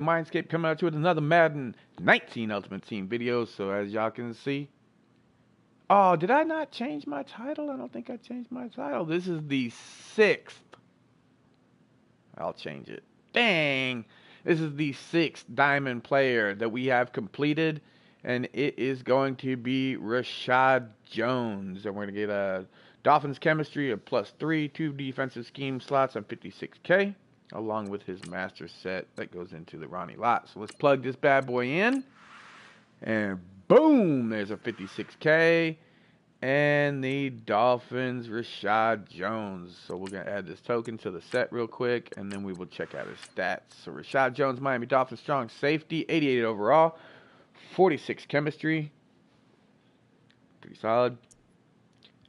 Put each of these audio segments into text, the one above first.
Mindscape coming at you with another Madden 19 Ultimate Team video. So as y'all can see, oh, did I not change my title? I don't think I changed my title. This is the 6th. I'll change it. Dang. This is the 6th diamond player that we have completed. And it is going to be Rashad Jones. And we're going to get a Dolphins chemistry of +3, 2 defensive scheme slots on 56K. Along with his master set that goes into the Ronnie lot. So let's plug this bad boy in. And boom, there's a 56K. And the Dolphins, Rashad Jones. So we're going to add this token to the set real quick. And then we will check out his stats. So Rashad Jones, Miami Dolphins, strong safety. 88 overall. 46 chemistry. Pretty solid.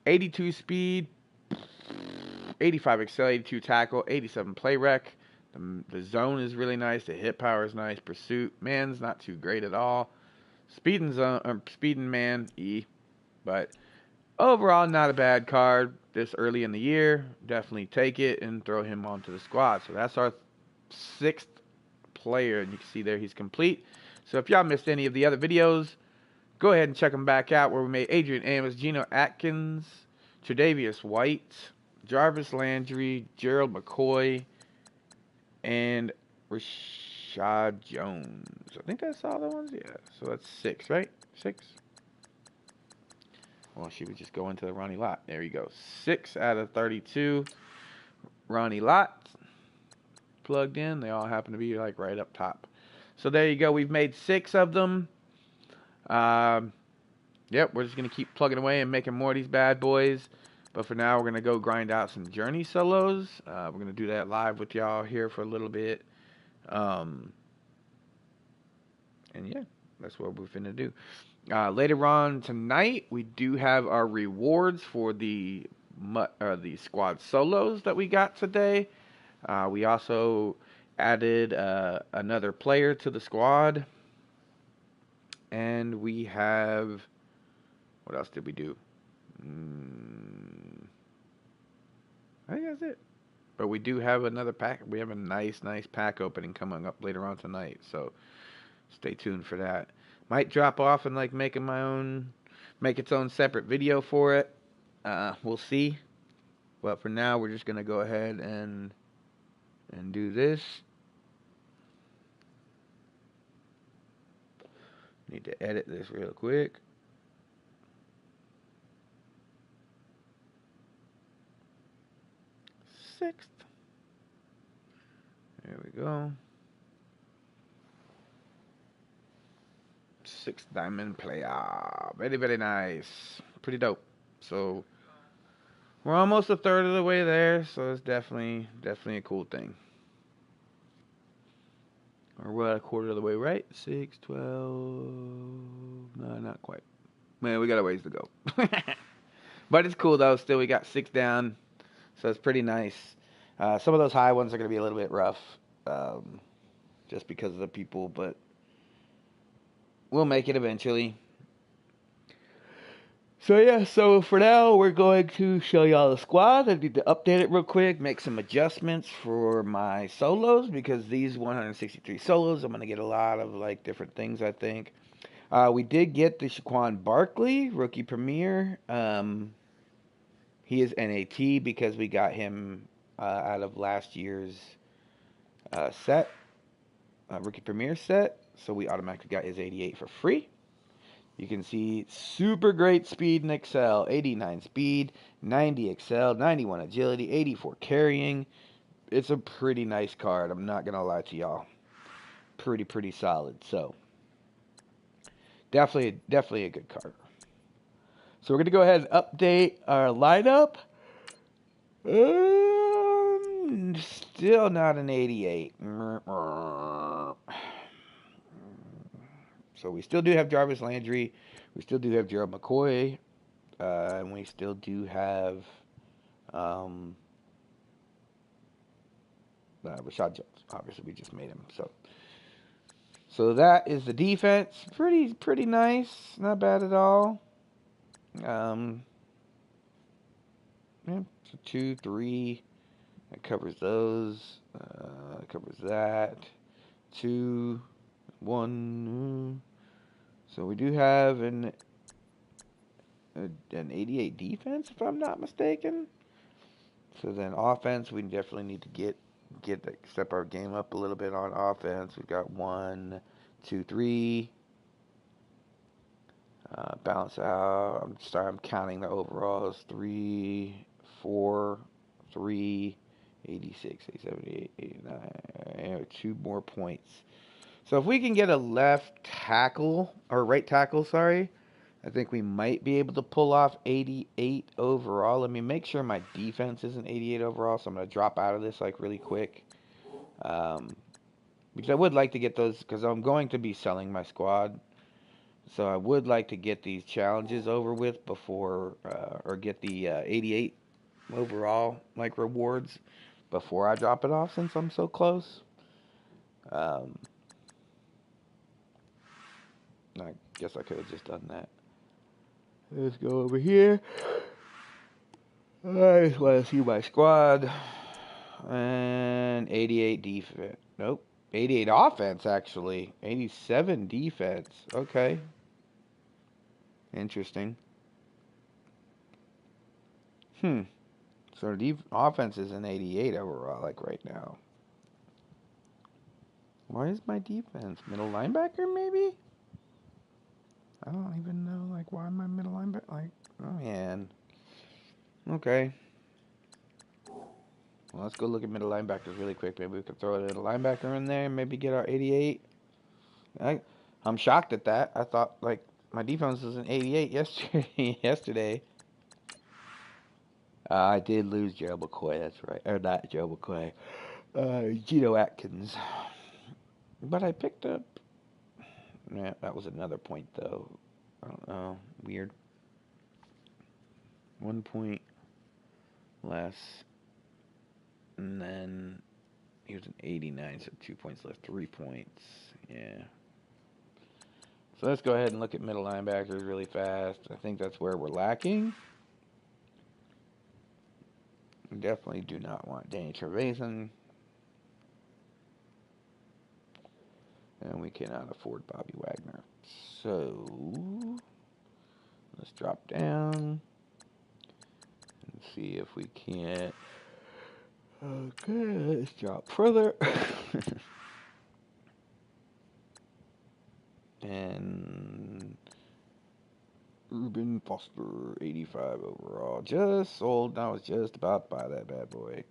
82 speed. 85 excel, 82 tackle, 87 play rec. The zone is really nice. The hit power is nice. Pursuit, man's not too great at all. Speed and zone, speed and man, E. But overall, not a bad card this early in the year. Definitely take it and throw him onto the squad. So that's our 6th player, and you can see there he's complete. So if y'all missed any of the other videos, go ahead and check them back out where we made Adrian Amos, Geno Atkins, Tre'Davious White, Jarvis Landry, Gerald McCoy, and Rashad Jones. I think that's all the ones. Yeah, so that's 6, right? 6. Well, she would just go into the Ronnie lot. There you go. 6 out of 32 Ronnie lots plugged in. They all happen to be like right up top. So there you go. We've made 6 of them. Yep, we're just going to keep plugging away and making more of these bad boys. But for now, we're going to go grind out some Journey solos. We're going to do that live with y'all here for a little bit. And yeah, that's what we're finna do. Later on tonight, we do have our rewards for the squad solos that we got today. We also added another player to the squad. And we have... What else did we do? I think that's it. But we do have another pack. We have a nice pack opening coming up later on tonight. So stay tuned for that. Might drop off and like make its own separate video for it. We'll see. But for now, we're just gonna go ahead and do this. Need to edit this real quick. 6th. There we go. 6th diamond player. Very nice. Pretty dope. So we're almost a third of the way there, so it's definitely a cool thing. Or we're a quarter of the way, right? 6, 12. No, not quite. Man, we got a ways to go. But it's cool though. Still, we got 6 down. So it's pretty nice. Some of those high ones are going to be a little bit rough. Just because of the people, but we'll make it eventually. So yeah, so for now, we're going to show y'all the squad. I need to update it real quick, make some adjustments for my solos, because these 163 solos, I'm going to get a lot of like different things, I think. We did get the Shaquan Barkley, rookie premier. He is NAT because we got him out of last year's set, rookie premier set. So we automatically got his 88 for free. You can see super great speed and excel. 89 speed, 90 excel, 91 agility, 84 carrying. It's a pretty nice card. I'm not going to lie to y'all. Pretty solid. So definitely a good card. So we're going to go ahead and update our lineup. Still not an 88. So we still do have Jarvis Landry. We still do have Gerald McCoy. And we still do have Rashad Jones. Obviously, we just made him. So that is the defense. Pretty nice. Not bad at all. Yeah, so 2, 3. That covers those. Covers that. 2, 1. So we do have an 88 defense, if I'm not mistaken. So then offense, we definitely need to step our game up a little bit on offense. We've got 1, 2, 3. Balance out. I'm counting the overalls. 3, 4, 3, 86, 87, 88, 89. 2 more points. So if we can get a left tackle, or right tackle, sorry, I think we might be able to pull off 88 overall. Let me make sure my defense isn't 88 overall, so I'm going to drop out of this like really quick. Because I would like to get those, because I'm going to be selling my squad. So I would like to get these challenges over with before, or get the 88 overall like rewards before I drop it off, since I'm so close. I guess I could have just done that. Let's go over here. I just want to see my squad. And 88 defense. Nope. 88 offense, actually. 87 defense. Okay. Interesting. So the offense is an 88 overall, like right now. Why is my defense? Middle linebacker, maybe? I don't even know, like, why my middle linebacker? Like, oh, man. Okay. Well, let's go look at middle linebackers really quick. Maybe we could throw a little linebacker in there and maybe get our 88. I'm shocked at that. I thought, like, my defense was an 88 yesterday. I did lose Joe McCoy, that's right. Or not Joe McCoy. Geno Atkins. But I picked up... Yeah, that was another point, though. I don't know. Weird. 1 point less. And then he was an 89, so 2 points left. 3 points. Yeah. So let's go ahead and look at middle linebackers really fast. I think that's where we're lacking. We definitely do not want Danny Trevathan. And we cannot afford Bobby Wagner. So let's drop down and see if we can't. Okay, let's drop further. And Reuben Foster, 85 overall. Just sold. I was just about to buy that bad boy.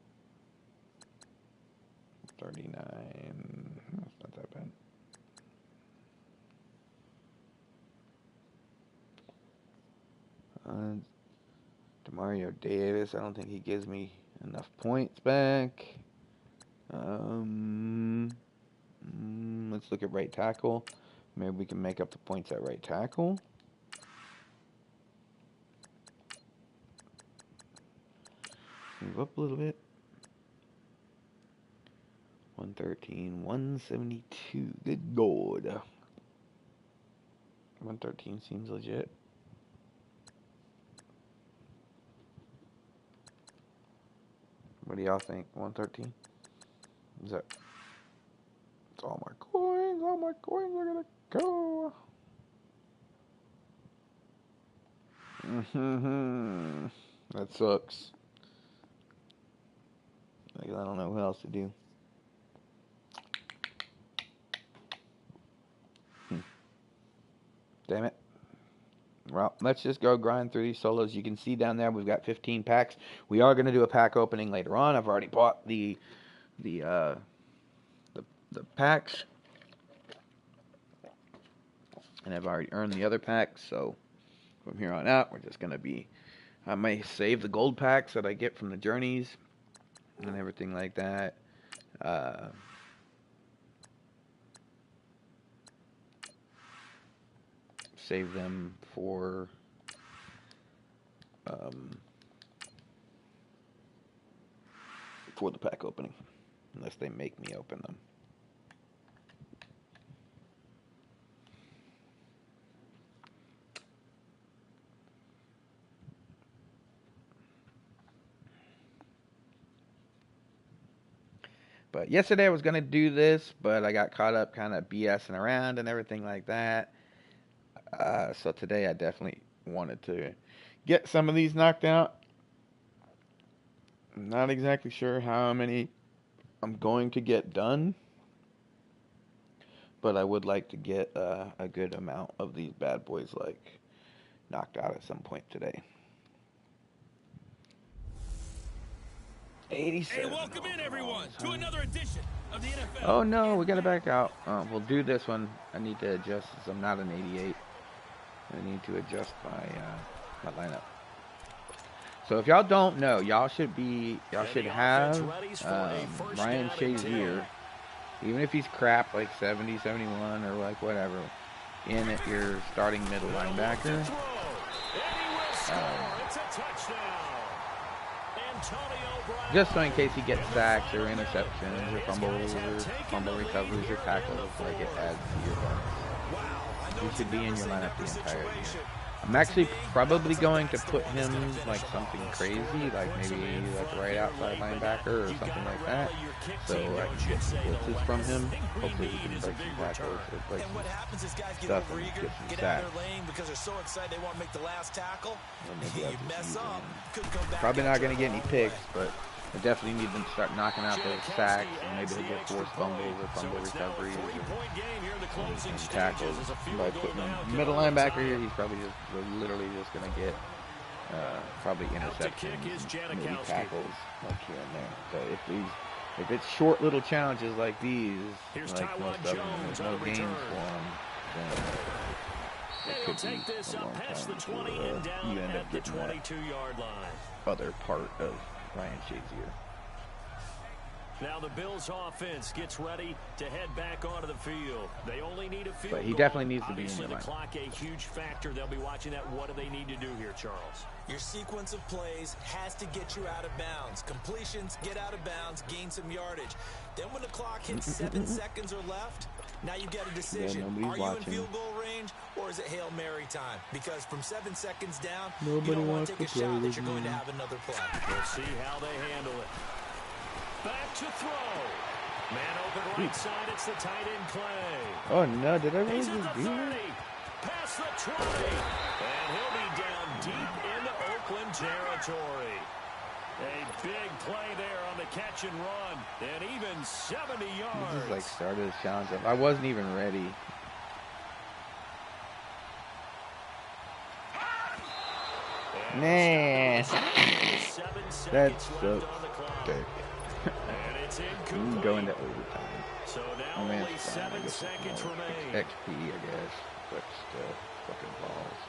39. That's not that bad. Demario Davis, I don't think he gives me enough points back. Let's look at right tackle. Maybe we can make up the points at right tackle. Move up a little bit. 113, 172. Good lord. 113 seems legit. What do y'all think? 113? Is that... It's all my coins. All my coins are gonna go. That sucks. I don't know what else to do. Damn it. Well, let's just go grind through these solos. You can see down there we've got 15 packs. We are going to do a pack opening later on. I've already bought the packs, and I've already earned the other packs. So from here on out, we're just going to be... I may save the gold packs that I get from the journeys and everything like that. Save them for the pack opening, unless they make me open them. But yesterday I was going to do this, but I got caught up kind of BSing around and everything like that. So today I definitely wanted to get some of these knocked out. I'm not exactly sure how many I'm going to get done, but I would like to get a good amount of these bad boys like knocked out at some point today. 87. Hey, welcome in everyone to another edition of the NFL. Oh no, we gotta back out. We'll do this one. I need to adjust since I'm not an 88. I need to adjust my lineup. So if y'all don't know, y'all should have Ryan Shazier, even if he's crap like 70, 71 or like whatever, in at your starting middle linebacker. Just so in case he gets sacks or interceptions or fumbles or fumble recoveries or tackles, like it adds to your points. He should be in your lineup the entire year. I'm actually probably going to put him like something crazy, like maybe like right outside linebacker or something like that, so I can get some blitzes from him. Hopefully he can break some tackles or break some stuff and get some sacks. Probably not going to get any picks, but I definitely need them to start knocking out those sacks, and maybe he'll get forced fumbles or fumble recoveries or some tackles. By putting him middle linebacker here, he's probably literally just going to get probably interceptions, maybe tackles like here and there. But if it's short little challenges like these, like most of them, there's no games for them, then it could be a long time before you end up getting that other part of Ryan Shazier. Now the Bills offense gets ready to head back onto the field. They only need a field But he goal. definitely needs to be in Obviously, your the lineup. clock a huge factor. They'll be watching that. What do they need to do here, Charles? Your sequence of plays has to get you out of bounds. Completions, get out of bounds, gain some yardage. Then when the clock hits 7 seconds or left, now you get a decision. Yeah, Are you in field goal range or is it Hail Mary time? Because from 7 seconds down, Nobody you don't want wants to take a to play shot that with you're going to me. have another play. We'll see how they handle it. Back to throw. Man open right side. It's the tight end Clay. Oh no, did I really He's just at the do 30. that? Past the 20. And he'll be down deep into Oakland territory. A big play there on the catch and run. And even 70 yards. He just like started his challenge up. I wasn't even ready. Man, that's so okay. We can go into overtime. So I now mean, only it's fine. 7 I guess seconds it's more remain. XP, I guess, but still, fucking balls.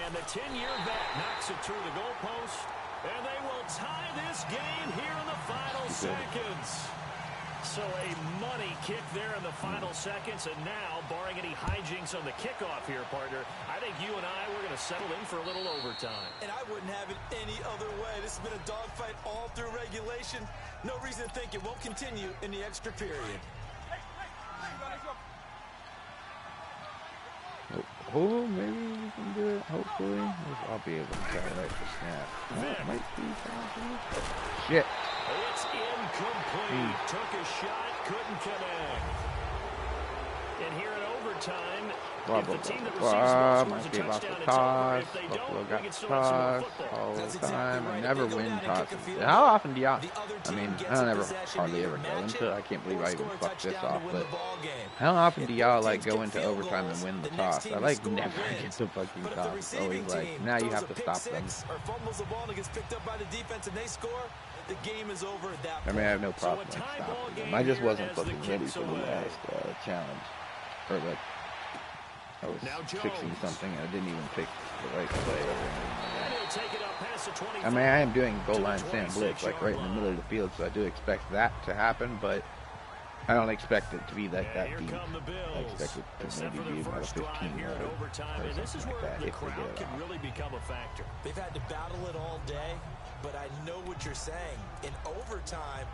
And the 10-year vet knocks it through the goalpost. And they will tie this game here in the final seconds. So a money kick there in the final seconds. And now, barring any hijinks on the kickoff here, partner, I think you and I, we're going to settle in for a little overtime. And I wouldn't have it any other way. This has been a dogfight all through regulation. No reason to think it won't continue in the extra period. Oh, maybe we can do it, hopefully. I'll be able to try right for snap. Oh, it might be possible. Shit. It's incomplete. Took a shot, couldn't connect. And here in overtime, if the team that receives the ball scores a touchdown, it's over. If they don't, we can still have some more football. All the That's time. exactly right. I never If they go win down and tosses. kick a field How goal, often do y'all? the other I team mean, gets I don't a ever possession hardly to ever either go match into it it. I can't believe or I even score a fucked this touchdown off. to win But the ball game. how often do If y'all both like teams go get into field overtime and goals, win the the next toss? team I to like score never wins. get the fucking But if the toss. It's always receiving like team now you throws have a to pick stop them. six or fumbles the ball and gets picked up by the defense and they score, the game is over at that I point. mean, I have no So a problem tie like ball stopping them. game I just here wasn't as the fucking ready kicks for the away. last challenge. Or like, I was Now fixing Jones. something and I didn't even pick the right play or anything like that. And he'll take it up past the 25. I mean, I am doing goal line to the sand blitz, like 26-yard right in the middle of the field, so I do expect that to happen, but I don't expect it to be like And that here deep. come the Bills. I expect it to Set for maybe their be about a first drive 15 here yard in overtime, or and this is something where like that, the if they crowd get it can off. really become a factor. They've had to battle it all day, but I know what you're saying. In overtime,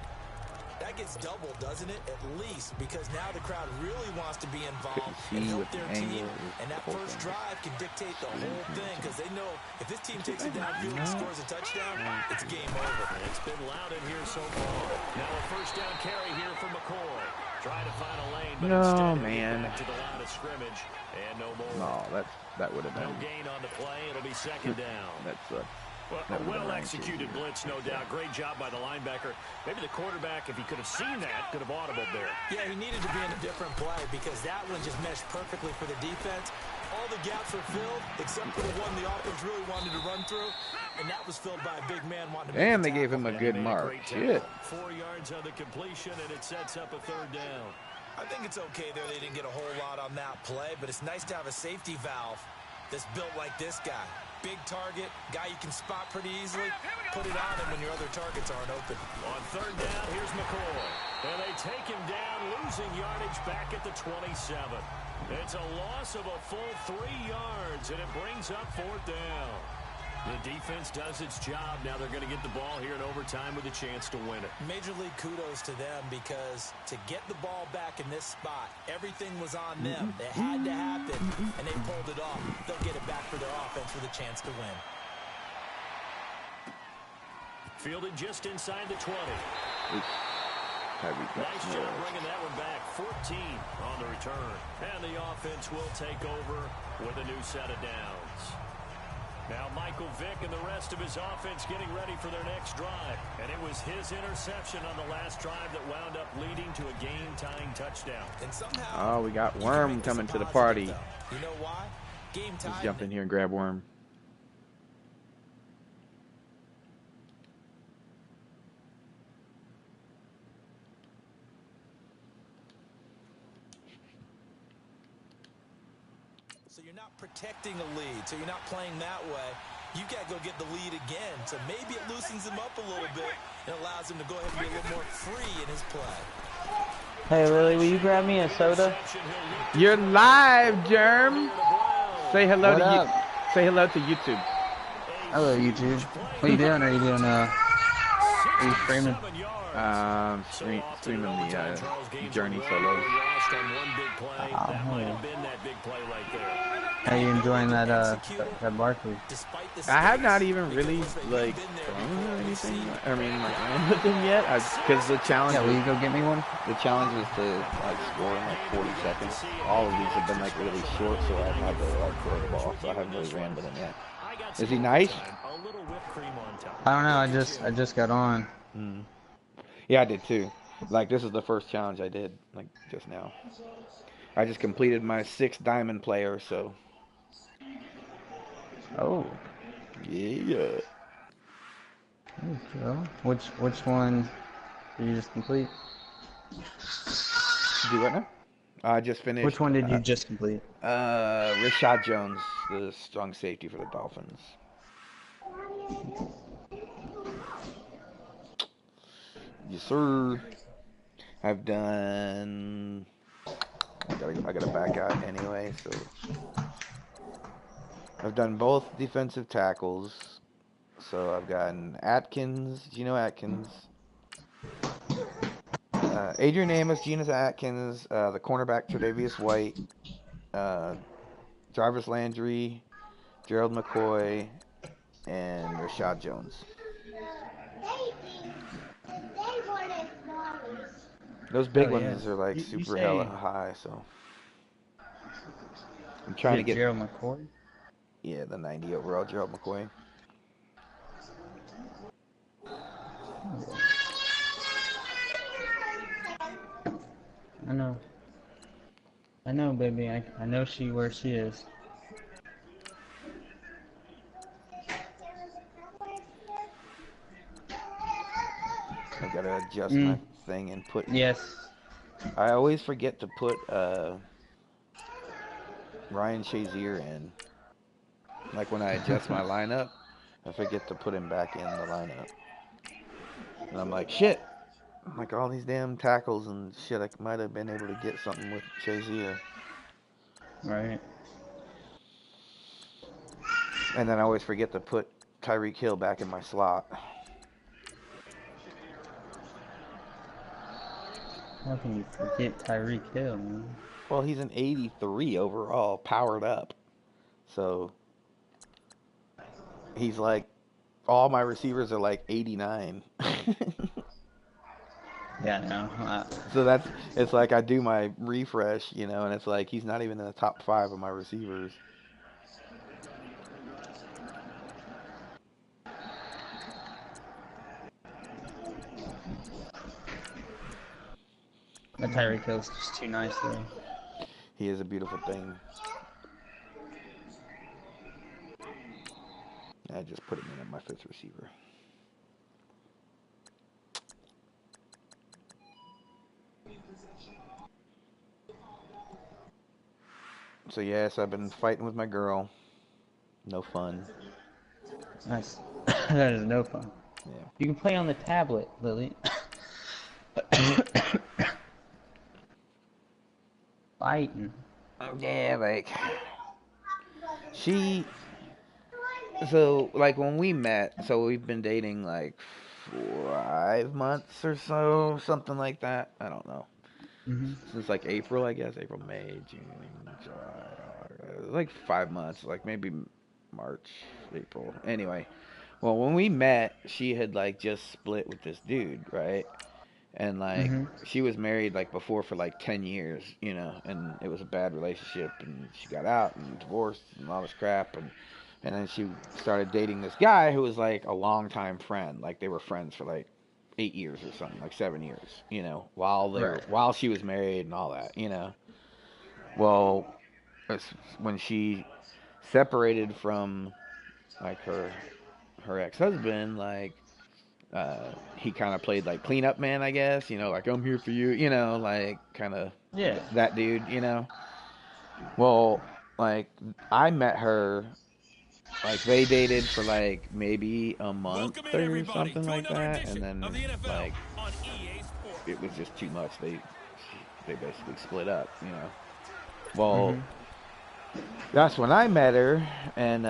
that That gets doubled, doesn't it? At least, because now the crowd really wants to be involved Couldn't and see help with their the team. angle, And that whole first thing. drive can dictate the whole thing because they know if this team takes it downfield and scores a touchdown, it's game over. It's been loud in here so far. Now a first down carry here for McCoy. Trying to find a lane, but No, instead he'll man. get back to the line of scrimmage. And no more. No, that would have No been. gain on the play. It'll be second down. That sucked. Well, a well-executed blitz, no doubt. Great job by the linebacker. Maybe the quarterback, if he could have seen that, could have audibled there. Yeah, he needed to be in a different play because that one just meshed perfectly for the defense. All the gaps were filled except for the one the offense really wanted to run through, and that was filled by a big man wanting to make And the they gave him a good mark. Shit. 4 yards on the completion, and it sets up a third down. I think it's okay there. They didn't get a whole lot on that play, but it's nice to have a safety valve that's built like this guy. Big target, guy you can spot pretty easily. Put it on him when your other targets aren't open. On third down, here's McCoy. And they take him down, losing yardage back at the 27. It's a loss of a full 3 yards, and it brings up fourth down. The defense does its job. Now they're going to get the ball here in overtime with a chance to win it. Major league kudos to them because to get the ball back in this spot, everything was on them. It had to happen, and they pulled it off. They'll get it back for their offense with a chance to win. Fielded just inside the 20. Nice job bringing that one back. 14 on the return. And the offense will take over with a new set of downs. Now Michael Vick and the rest of his offense getting ready for their next drive. And it was his interception on the last drive that wound up leading to a game-tying touchdown. And somehow, Oh, we got Worm coming to the party. You know why? Game time. Let's jump in here and grab Worm. So you're not protecting a lead, so you're not playing that way. You got to go get the lead again. So maybe it loosens him up a little bit and allows him to go ahead and be a little more free in his play. Hey, Lily, will you grab me a soda? You're live, Germ. Say hello What to up? Say hello to YouTube. Hello, YouTube. What you doing? Are you doing, are you streaming? Streaming the Journey solos. How you enjoying that Barkley? I have not even really like thrown or anything. I mean, like ran with him yet, because the challenge. Yeah, will you go get me one? The challenge is to like score in like 40 seconds. All of these have been like really short, so I've had to like throw the ball. So I haven't really ran with him yet. Is he nice? I don't know. I just got on. Yeah, I did too. Like this is the first challenge I did like just now. I just completed my 6th diamond player, so. Oh. Yeah. Well, which one did you just complete? Do what now? I just finished. Which one did you just complete? Rashad Jones, the strong safety for the Dolphins. Yes, sir. I've done. I gotta back out anyway, so. I've done both defensive tackles. So I've gotten Atkins. Do you know Atkins? Adrian Amos, Genius Atkins, the cornerback Tre'Davious White, Jarvis Landry, Gerald McCoy, and Rashad Jones. Those big ones are like super hella high, so I'm trying to get Gerald McCoy. Yeah, the 90 overall Gerald McCoy. I know, baby. I know where she is. I gotta adjust my thing and put. Yes. I always forget to put Ryan Shazier in. Like when I adjust my lineup, I forget to put him back in the lineup. And I'm like, shit. I'm like all these damn tackles and shit. I might have been able to get something with Shazier. Right. And then I always forget to put Tyreek Hill back in my slot. How can you forget Tyreek Hill, man? Well, he's an 83 overall, powered up. So he's like, all my receivers are like 89. Yeah, no. So it's like I do my refresh, and it's like he's not even in the top 5 of my receivers. That Tyreek Hill's just too nice, though. He is a beautiful thing. I just put him in at my 5th receiver. So yes, I've been fighting with my girl. No fun. Nice. That is no fun. Yeah. You can play on the tablet, Lily. Fighting. Yeah, like so like when we met, so we've been dating like 5 months or so, something like that. I don't know. Since like April, I guess. April, May, June, July, August. Like 5 months, like maybe March, April. Anyway, well, when we met, she had like just split with this dude, right? And like she was married like before for like 10 years, and it was a bad relationship, and she got out and divorced and all this crap, and then she started dating this guy who was like a longtime friend. Like they were friends for like 8 years or something, like 7 years, while she was married and all that, Well, when she separated from like her ex-husband, like he kind of played like cleanup man, I guess, like I'm here for you, like kind of that dude, Well, like I met her, like they dated for like maybe a month or something like that, and then like it was just too much. They basically split up, Well, that's when I met her, and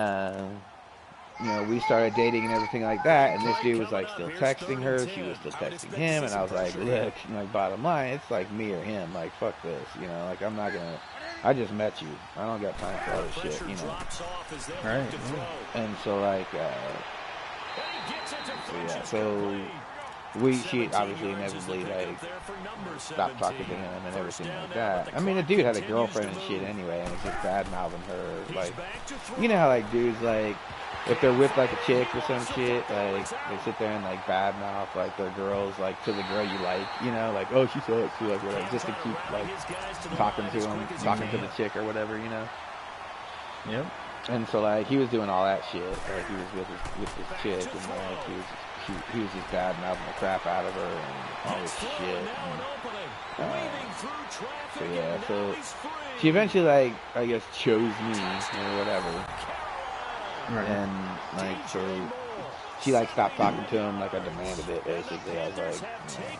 we started dating and everything like that, and this dude was like still texting her, she was still texting him, and I was like, look, like bottom line, it's like me or him, like fuck this, like I'm not gonna, I just met you, I don't got time for all this shit, Right. And so like, so she obviously inevitably like stopped talking to him and everything like that. I mean, the dude had a girlfriend and shit anyway, and it's just bad mouthing her. Like, how like dudes like if they're with like a chick or some shit, like they sit there and like bad mouth like their girls, like to the girl you like, like oh she sucks, she like whatever, just to keep like talking to the chick or whatever, Yep. And so like he was doing all that shit. Like he was with this chick, and like he was just bad mouthing the crap out of her and all this shit. And, so she eventually like I guess chose me or whatever. Right. And like so she like stopped talking to him, like I demanded it basically. I was like,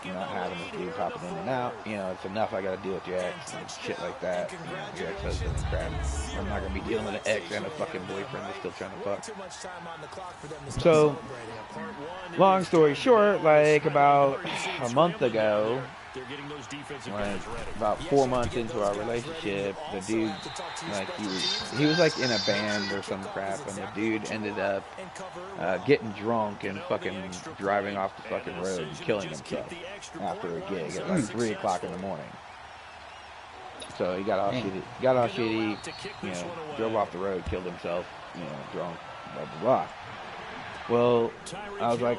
I'm not having this dude popping in and out. It's enough. I gotta deal with your ex and shit like that. Your ex-husband and crap. I'm not gonna be dealing with an ex and a fucking boyfriend that's still trying to fuck. So, long story short, like about a month ago, like about 4 months into our relationship, the dude, like he was like in a band or some crap, and the dude ended up getting drunk and fucking driving off the fucking road and killing himself after a gig at like 3 o'clock in the morning. So he got all shitty, drove off the road, killed himself, drunk, blah blah blah. Well, I was like,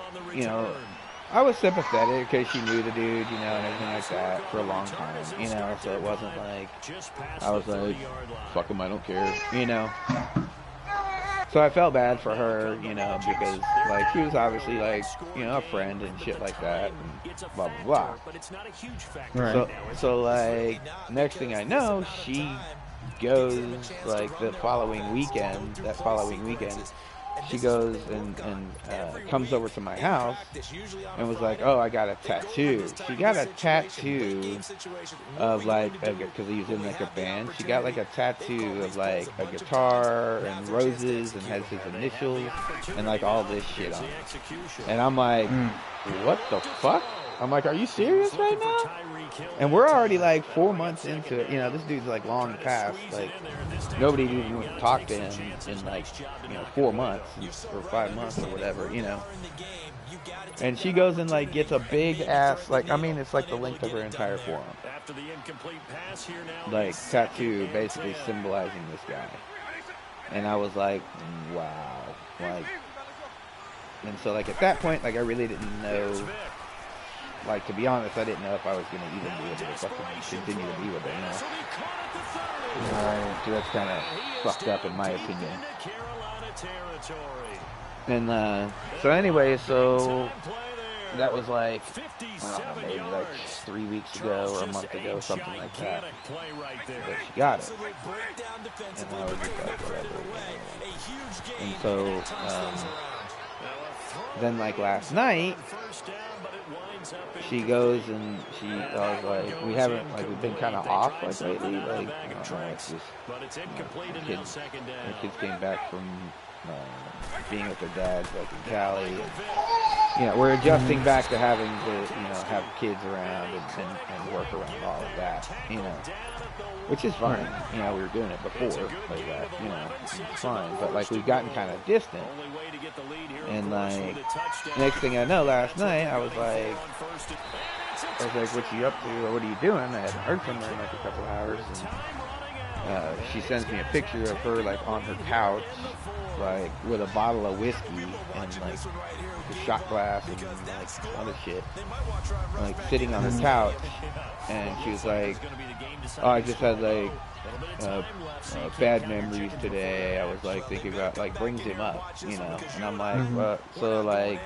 I was sympathetic because she knew the dude, and everything like that for a long time, so it wasn't like, I was like, fuck him, I don't care, So I felt bad for her, because, like, she was obviously, like, a friend and shit like that, and blah, blah, blah. Right. So, like, next thing I know, she goes, like, that following weekend, she goes and comes over to my house and was like, oh, I got a tattoo. She got a tattoo of like, because he was in like a band, she got like a tattoo of like a guitar and roses and has his initials and like all this shit on it. And I'm like, what the fuck? I'm like, are you serious right now? And we're already like 4 months into it. You know, this dude's like long past. Like, nobody even talked to him in like, 4 months or 5 months or whatever, And she goes and like gets a big ass, like, I mean, it's like the length of her entire forearm. Like, tattoo basically symbolizing this guy. And I was like, wow. Like, and so like at that point, like I really didn't know, like, to be honest, I didn't know if I was going to even be able to fucking continue to be with her, So that's kind of fucked up in my opinion. And so anyway, so that was like, I don't know, maybe like 3 weeks ago or a month ago, something like that. But she got it. And I was just like, whatever. And so, then like last night, she goes and I was like, we've been kind of off like lately. Like, I don't know, it's just, the kids came back from being with their dads like in Cali. And, we're adjusting back to having to, have kids around and work around all of that, which is fine. We were doing it before like that, it's fine. But like we've gotten kind of distant. And like next thing I know, last night I was like, "What you up to? Or what are you doing?" I hadn't heard from her in like a couple hours, and she sends me a picture of her like on her couch, like with a bottle of whiskey and like a shot glass and like other shit, like sitting on her couch, and she was like, "Oh, I just had like bad memories today." I was like thinking about, like, brings him up, and I'm like, so like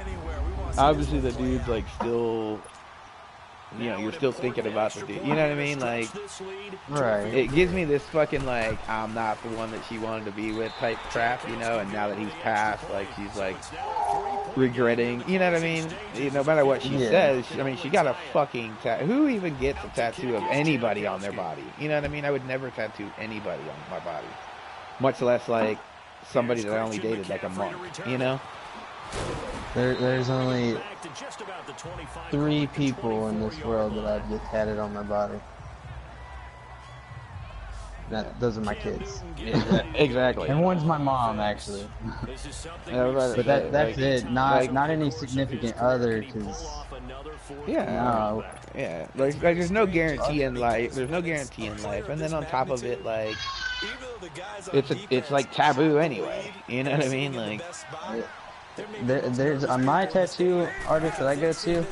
obviously the dude's like still, you're still thinking about the dude, you know what I mean? Like, Right. it gives me this fucking like, I'm not the one that she wanted to be with type crap, and now that he's passed, like, she's like regretting, you know what I mean? No matter what she says, she got a fucking tattoo. Who even gets a tattoo of anybody on their body? You know what I mean? I would never tattoo anybody on my body, much less like somebody that I only dated like a month, There's only 3 people in this world that I'd get tatted on my body. Those are my kids. Exactly. And one's my mom, actually. But that's it. Not any significant other, because... Yeah. Like there's no guarantee in life. There's no guarantee in life. And then on top of it, like, it's like taboo anyway. You know what I mean? Like, there's my tattoo artist that I go to,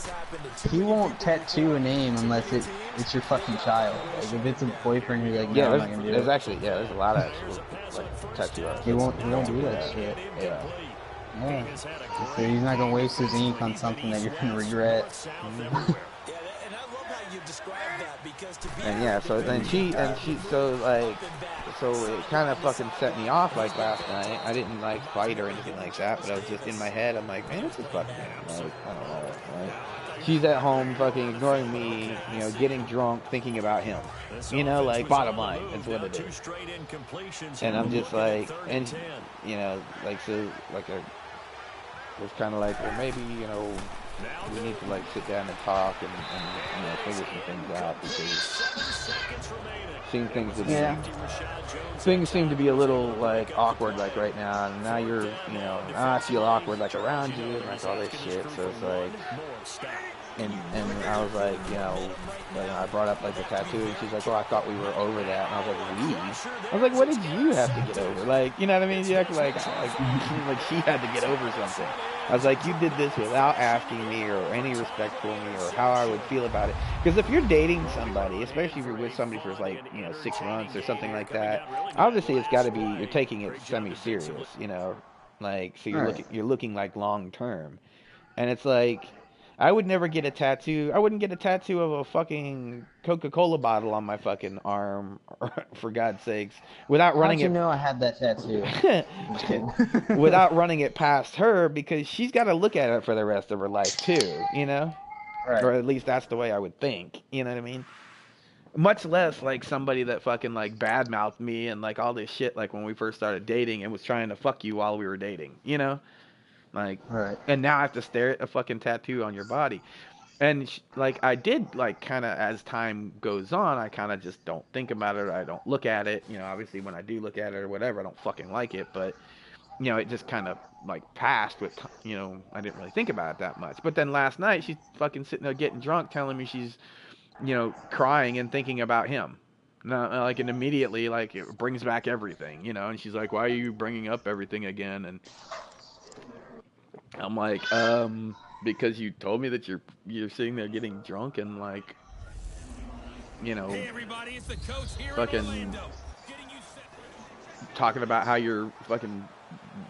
he won't tattoo a name unless it's your fucking child. Like, if it's a boyfriend, he's like, no, I'm not gonna do it. There's a lot of actual like tattoo artists. He won't do that shit. Yeah. So he's not gonna waste his ink on something that you're gonna regret. And so then so it kind of fucking set me off like last night. I didn't like fight or anything like that, but I was just in my head. I'm like, man, this is fucking, like, I don't know. Like, she's at home fucking ignoring me, getting drunk, thinking about him. Like, bottom line, that's what it is. And I'm just like, and like, so like it was kind of like, well, maybe we need to like sit down and talk and figure some things out, because things seem to be a little like awkward like right now, and now you're I feel awkward like around you and like all this shit. So it's like, and I was like, I brought up like the tattoo, and she's like, "Oh, I thought we were over that." And I was like, "We?" I was like, "What did you have to get over?" Like, you know what I mean? You act like she had to get over something. I was like, you did this without asking me or any respect for me or how I would feel about it. Because if you're dating somebody, especially if you're with somebody for like 6 months or something like that, obviously it's got to be, you're taking it semi-serious, like, so you're looking like long term, and it's like, I would never get a tattoo. I wouldn't get a tattoo of a fucking Coca-Cola bottle on my fucking arm, for God's sakes, without running it. How'd you know I had that tattoo? Without running it past her, because she's got to look at it for the rest of her life too, Right. Or at least that's the way I would think. You know what I mean? Much less like somebody that fucking like badmouthed me and like all this shit, like when we first started dating and was trying to fuck you while we were dating, Like, right. And now I have to stare at a fucking tattoo on your body. And like I did, like kind of as time goes on, I kind of just don't think about it. I don't look at it. You know, obviously when I do look at it or whatever, I don't fucking like it. But you know, it just kind of like passed with. You know, I didn't really think about it that much. But then last night, she's fucking sitting there getting drunk, telling me she's, you know, crying and thinking about him. No, like, and immediately, like, it brings back everything, you know. And she's like, "Why are you bringing up everything again?" And I'm like, because you told me that you're sitting there getting drunk and like, you know, Hey everybody, it's the coach here in fucking Orlando. Getting you set. talking about how you're fucking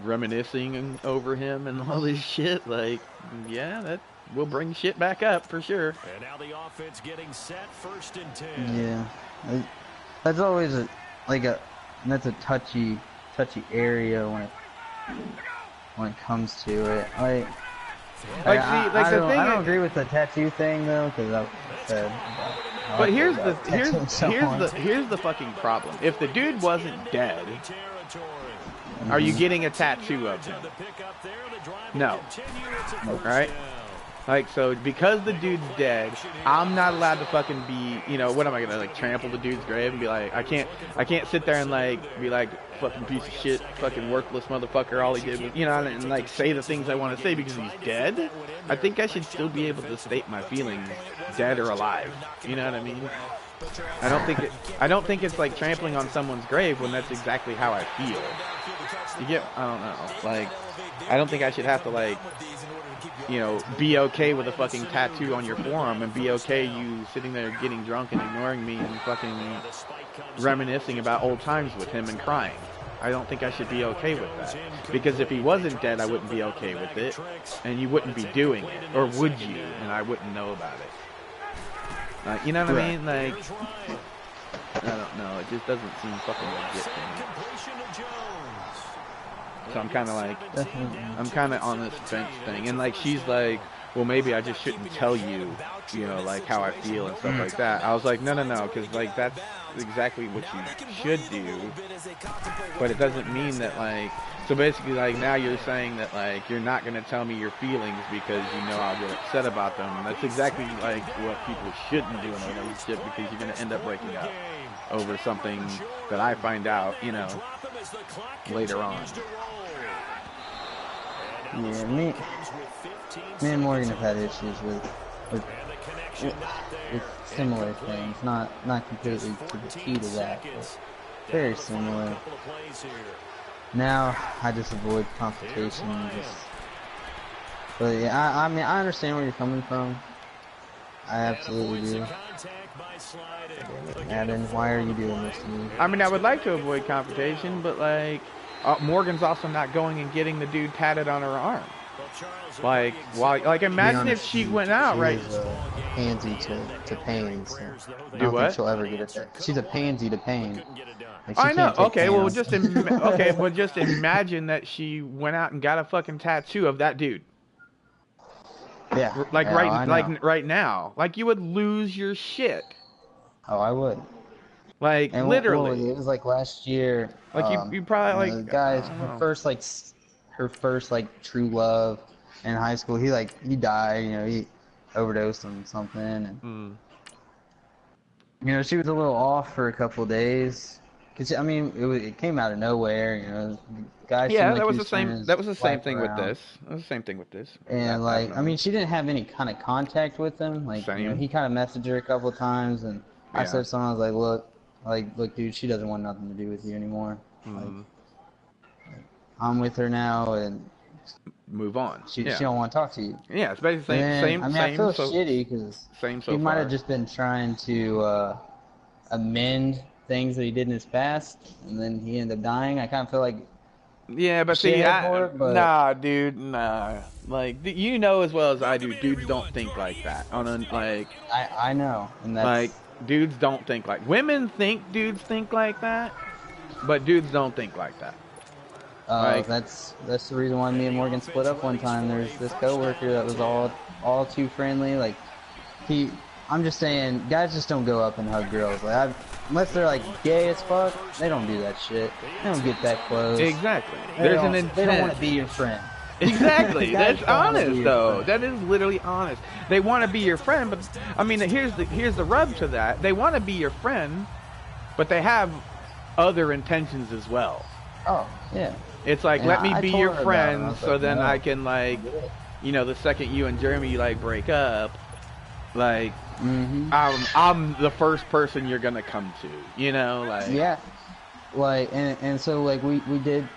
reminiscing over him and all this shit. Like, yeah, that will bring shit back up for sure. And now the offense getting set, 1st and 10. Yeah, that's always that's a touchy area when it comes to it. Like, I the thing I don't is, agree with the tattoo thing though, because I said. but here's the fucking problem. If the dude wasn't dead, are you getting a tattoo of him? No. Right? Like, so because the dude's dead, I'm not allowed to fucking be, you know, what am I gonna like trample the dude's grave and be like, I can't sit there and like be like, fucking piece of shit, fucking worthless motherfucker, all he did was, you know, and like say the things I want to say because he's dead. I think I should still be able to state my feelings, dead or alive. You know what I mean? I don't think it's like trampling on someone's grave when that's exactly how I feel. You get, I don't know, like, I don't think I should have to like, you know, be okay with a fucking tattoo on your forearm and be okay you sitting there getting drunk and ignoring me and fucking reminiscing about old times with him and crying. I don't think I should be okay with that. Because if he wasn't dead, I wouldn't be okay with it. And you wouldn't be doing it. Or would you? And I wouldn't know about it. You know what I mean? Like, I don't know. It just doesn't seem fucking legit to me. So I'm kind of like, I'm kind of on this fence thing. And like, she's like, well, maybe I just shouldn't tell you, you know, like how I feel and stuff like that. I was like, no, because like that's exactly what you should do. But it doesn't mean that like, so basically like now you're saying that like you're not going to tell me your feelings because you know I'll get upset about them. And that's exactly like what people shouldn't do in a relationship because you're going to end up breaking up over something that I find out, you know, later on. Yeah, me and Morgan have had issues with similar things. Not completely to the T to that, but very similar. Now I just avoid confrontation. But yeah, I mean I understand where you're coming from. I absolutely do. Madden, why are you doing this to me? I mean, I would like to avoid confrontation, but like, Morgan's also not going and getting the dude tatted on her arm. Like, why? Like, imagine if she went out, right? She's a pansy to pain. So I Do don't what? think she'll ever get it there. She's a pansy to pain. Like, she I know. can't take Okay, pain well, on- just imagine that she went out and got a fucking tattoo of that dude. Yeah. Like yeah, I know. right now. Like, you would lose your shit. Oh, I would. Like, And literally. it was like last year. Like, you probably the like guys, I don't know. her first true love in high school. He died. You know, he overdosed on something, and you know she was a little off for a couple of days. Cause I mean, it came out of nowhere. You know, guys. Yeah, that was the same. That was the same thing with this. That was the same thing with this. And I mean, she didn't have any kind of contact with him. Like, you know, he kind of messaged her a couple of times, and I said something. I was like, look, dude, she doesn't want nothing to do with you anymore. Like, I'm with her now, and move on. she don't want to talk to you. Yeah, it's basically same. I mean, I feel shitty because he might have just been trying to amend things that he did in his past, and then he ended up dying. I kind of feel like. Yeah, but see, nah, dude, nah. Like, you know as well as I do, dudes don't think like that. I know, and that's like, dudes don't think like women think dudes think like that, but dudes don't think like that. That's the reason why me and Morgan split up one time. There's this coworker that was all too friendly. Like, I'm just saying, guys just don't go up and hug girls. Like, unless they're like gay as fuck, they don't do that shit. They don't get that close. Exactly. They don't want to be your friend. Exactly. Guys That's don't wanna be honest, your though. friend. That is literally honest. They want to be your friend, but I mean, here's the rub to that. They want to be your friend, but they have other intentions as well. Oh, yeah. It's like, And let me I be told your her about it, and I friend, was so like, then I no. can like, the second you and Jeremy like break up, like, I'm the first person you're gonna come to. Like. Yeah. Like, and so, like, we did,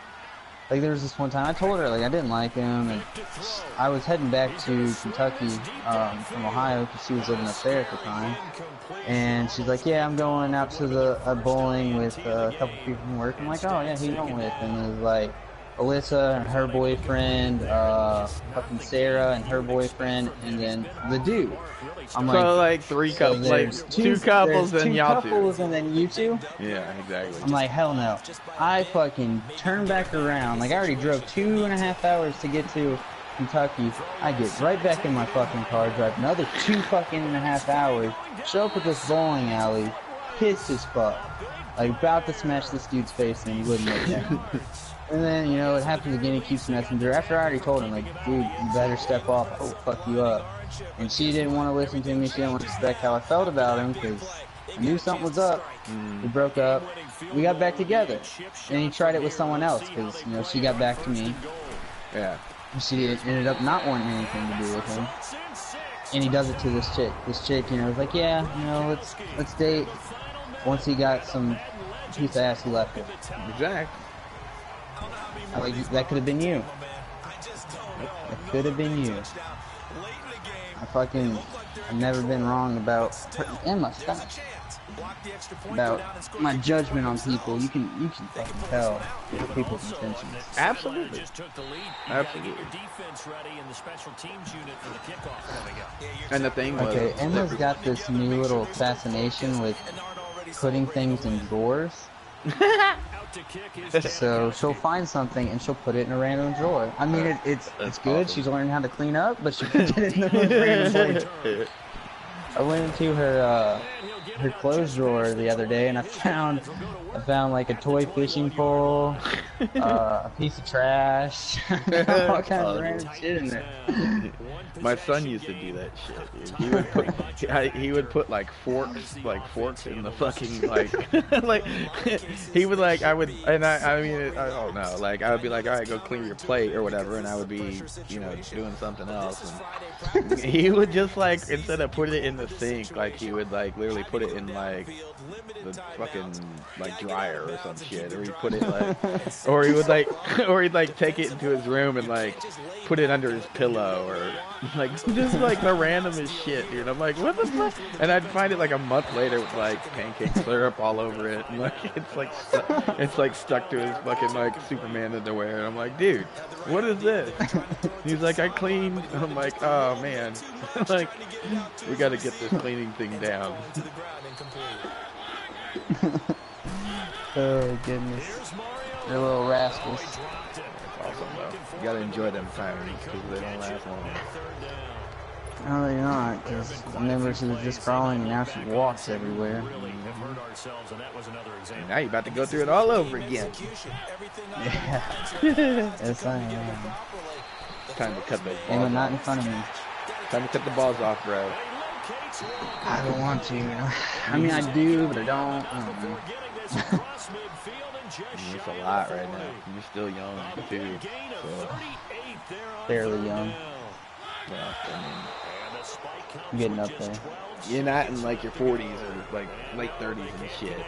like, there was this one time I told her, like, I didn't like him, and I was heading back to Kentucky from Ohio because she was living up there at the time. And she's like, yeah, I'm going out to the bowling with a couple people from work. I'm like, oh, yeah, who you going with? And it was like Alyssa and her boyfriend, fucking Sarah and her boyfriend, and then the dude. I'm like three so couples, like there's two couples there's and two y'all couples two. and then you two? Yeah, exactly. I'm like, hell no. I fucking turned back around. Like, I already drove 2.5 hours to get to Kentucky. I get right back in my fucking car, drive another 2.5 hours, show up at this bowling alley, pissed as fuck. Like, about to smash this dude's face and he wouldn't let me. And then, it happens again, he keeps messenger. After I already told him, like, dude, you better step off, I will fuck you up. And she didn't want to listen to me, she didn't want to respect how I felt about him, because I knew something was up. We broke up. We got back together. And he tried it with someone else, because, she got back to me. Yeah. And she ended up not wanting anything to do with him. And he does it to this chick. This chick, was like, yeah, let's date. Once he got some piece of ass, he left it. Exactly. Like, that could have been you. That could have been you. I've never been wrong about Emma. Stop. About my judgment on people. You can fucking tell people's intentions. Absolutely. Absolutely. And the thing was, okay, Emma's got this new little fascination with putting things in drawers. So she'll find something and she'll put it in a random drawer. I mean, it's good. Awesome. She's learning how to clean up, but she puts it in the most random place. I went into her clothes drawer the other day and I found like a toy fishing pole, a piece of trash, all kinds of random shit in there. My son used to do that shit, dude. He would put like forks in the fucking like he would like I would and I mean I don't know, like I would be like, all right, go clean your plate or whatever, and I would be doing something else, and he would just like, instead of putting it in the sink, like he would like literally put it in like the fucking like dryer or some shit, or he'd put it like or he'd like take it into his room and like put it under his pillow, or like just like the randomest shit, dude. I'm like, what the fuck? And I'd find it like a month later with like pancake syrup all over it, and like it's like stuck to his fucking like Superman underwear, and I'm like, dude, what is this? He's like, I cleaned. I'm like, oh man, like we got to get this cleaning thing down. Oh goodness, they're little rascals. That's awesome though. You gotta enjoy them times because they don't last long. No, they're not, because I remember she was just crawling and now she walks everywhere. And now you're about to go through it all over again. Yeah. Yes, I am. It's time to cut those balls Emma, not off. in front of me. Time to cut the balls off, bro. I don't want to. I mean, I do, but I don't. I don't know. I mean, it's a lot right now. You're still young, too. So, Fairly young. yeah, I mean, I'm getting up there. you're not in like your 40s or like late 30s and shit.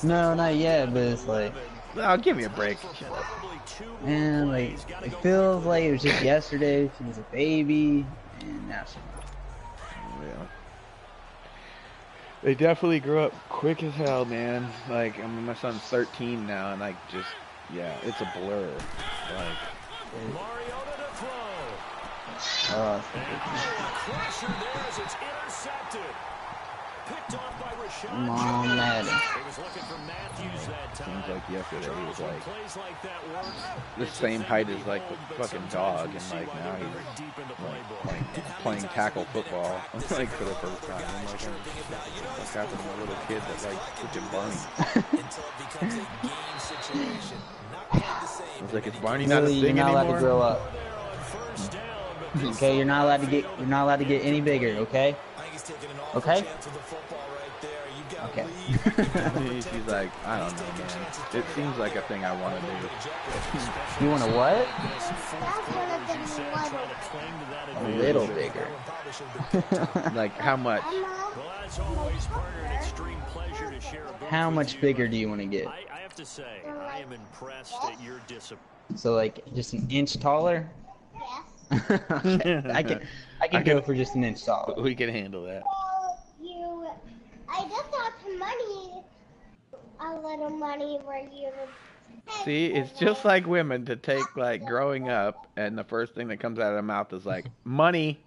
No, not yet, but it's like, No, give me a break. man, like, it feels like it was just yesterday. She was a baby, and now she's Yeah. They definitely grew up quick as hell, man. Like, I mean, my son's 13 now, and like, just, yeah, it's a blur. Like, oh, Come on, Madden. Seems like yesterday he was like the same height as like the fucking dog, and like now he's like playing tackle football like for the first time. I'm like, what's happened to a little kid that likes freaking Barney? I was like, is Barney not a Really, thing you're not allowed anymore? to grow up. Okay, you're not allowed to get any bigger. Okay. Okay. Okay. She's like, I don't know, man. It seems like a thing I want to do. You want to what? That's A little bigger. Like, how much? How much bigger do you want to get? I have to say, I am impressed at your discipline. So like just an inch taller? Okay. I can go for just an inch taller. We can handle that. I just got some money, a little money where you. See, it's just like women to take like growing up, and the first thing that comes out of their mouth is like money.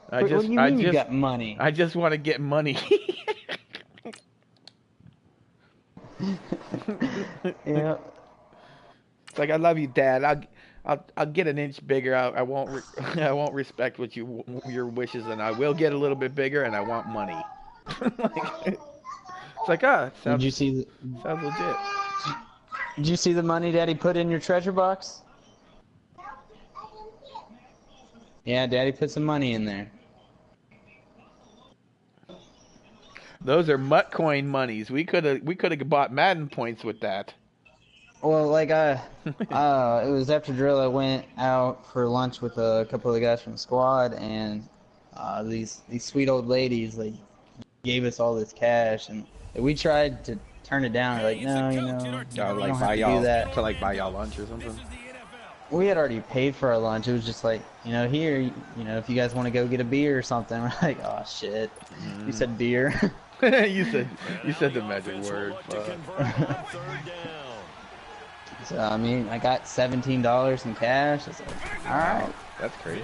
What do you mean you got money? I just want to get money. Yeah. It's like, I love you, Dad. I'll get an inch bigger. I won't I won't respect what your wishes, and I will get a little bit bigger, and I want money. It's like, sounds, Did you see? sounds legit. Did you see the money Daddy put in your treasure box? Yeah, Daddy put some money in there. Those are mutt coin monies. We could have bought Madden points with that. Well, like it was after drill. I went out for lunch with a couple of the guys from the squad, and these sweet old ladies like gave us all this cash, and we tried to turn it down. Like, no, you know, we Like don't buy have to do that. to like buy y'all lunch or something. We had already paid for our lunch. It was just like, you know, here, you know, if you guys want to go get a beer or something. We're like, oh shit, you said beer. you said the magic word. So I mean, I got $17 in cash. I was like, all right. That's crazy.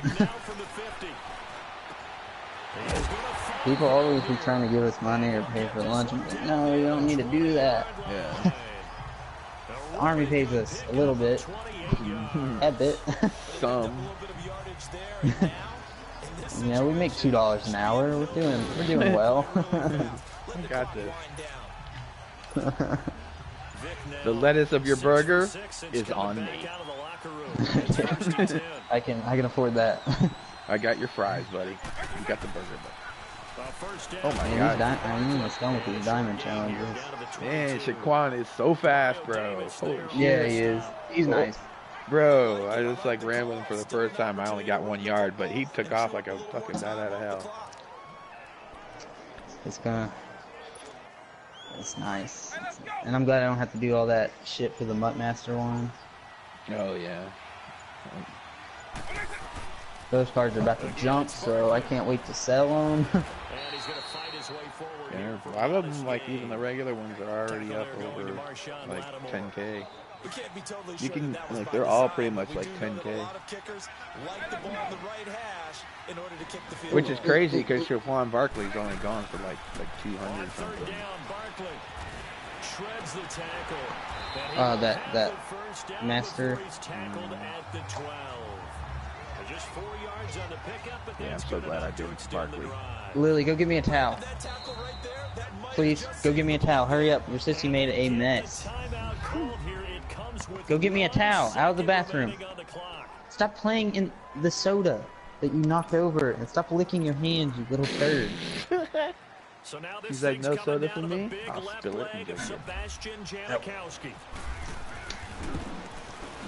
People always be trying to give us money or pay for lunch. I'm like, no, you don't need to do that. Yeah. The Army pays us a little bit, a bit. Some. You know, we make $2 an hour. We're doing well. I got this. The lettuce of your burger is on me. I can afford that. I got your fries, buddy. You got the burger, but. Oh my Man, god. I'm almost done with these diamond challenges. Man, Shaquan is so fast, bro. Holy shit. Yeah, he is. He's nice. Bro, I just like ran with him for the first time. I only got 1 yard, but he took off like a fucking bat out of hell. It's nice. And I'm glad I don't have to do all that shit for the Muttmaster one. Oh yeah. Those cards are about to jump, so I can't wait to sell them. Yeah, a lot of them, like even the regular ones, are already up over like 10K. You can, like, they're all pretty much like 10K. Which is crazy because Shaquan Barkley's only gone for like 200 something. That master. Yeah, I'm so glad I did Barkley. Lily, go give me a towel. Please, go give me a towel. Hurry up. Your sissy made a mess. Go get me a towel out of the bathroom. Stop playing in the soda that you knocked over and stop licking your hands, you little turd. He's like, no soda for me? I'll spill it and just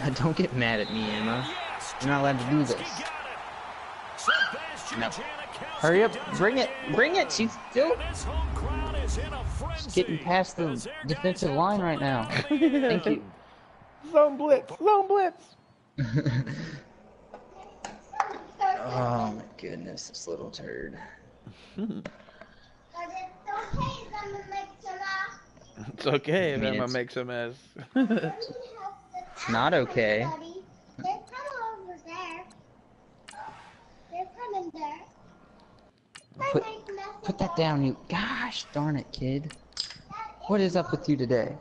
Now, don't get mad at me, Emma. You're not allowed to do this. No. Hurry up. Bring it. Bring it. She's still getting past the defensive line right now. Thank you. Zone blitz. Zone blitz. Oh my goodness, this little turd. It's okay if I mean, Emma makes a mess. It's not okay. They're coming over there. They're coming there. Put that down, you. God Gosh darn it, kid. What is up with you today?